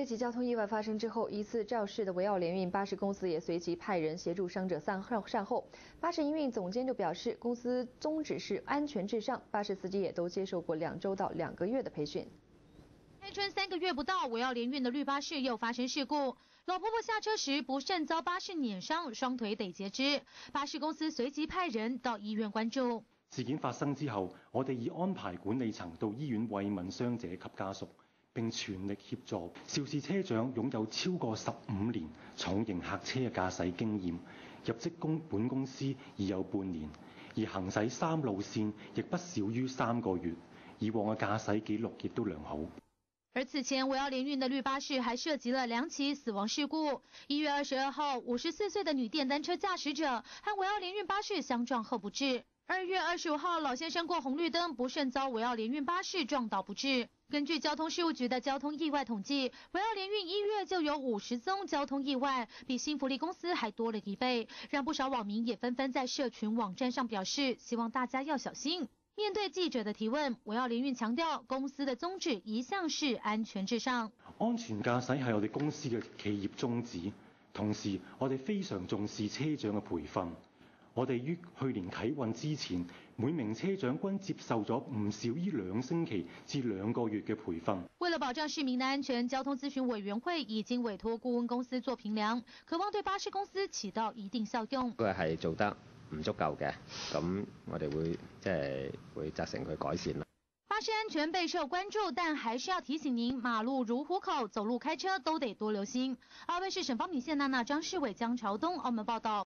这起交通意外发生之后，疑似肇事的维奥联运巴士公司也随即派人协助伤者善后。巴士营运总监就表示，公司宗旨是安全至上，巴士司机也都接受过2周到2个月的培训。开春3个月不到，维奥联运的绿巴士又发生事故，老婆婆下车时不慎遭巴士碾傷，雙腿得截肢。巴士公司隨即派人到醫院關注。事件發生之後，我哋已安排管理層到醫院慰問傷者及家屬，並全力協助。肇事車長擁有超過15年重型客車嘅駕駛經驗，入職本公司已有半年，而行駛3路線亦不少於3個月，以往嘅駕駛記錄亦都良好。而此前，維奧聯運的綠巴士還涉及了2起死亡事故。1月22號，54歲的女電單車駕駛者和維奧聯運巴士相撞後不治。2月25號，老先生過紅綠燈，不慎遭維奧聯運巴士撞倒不治。根據交通事務局的交通意外統計，維奧聯運1月就有50宗交通意外，比新福利公司還多了1倍，讓不少網民也紛紛在社群網站上表示，希望大家要小心。面對記者的提問，維奧聯運強調公司的宗旨一向是安全至上。安全駕駛係我哋公司嘅企業宗旨，同時我哋非常重視車長嘅培訓。我哋於去年啟運之前，每名車長均接受咗唔少於2星期至2個月嘅培訓。為了保障市民的安全，交通諮詢委員會已經委託顧問公司做評量，渴望對巴士公司起到一定效用。佢係做得唔足夠嘅，咁我哋會責成佢改善啦。巴士安全備受關注，但還是要提醒您，馬路如虎口，走路開車都得多留心。澳門市省方米線娜娜張世偉、江朝東澳門報道。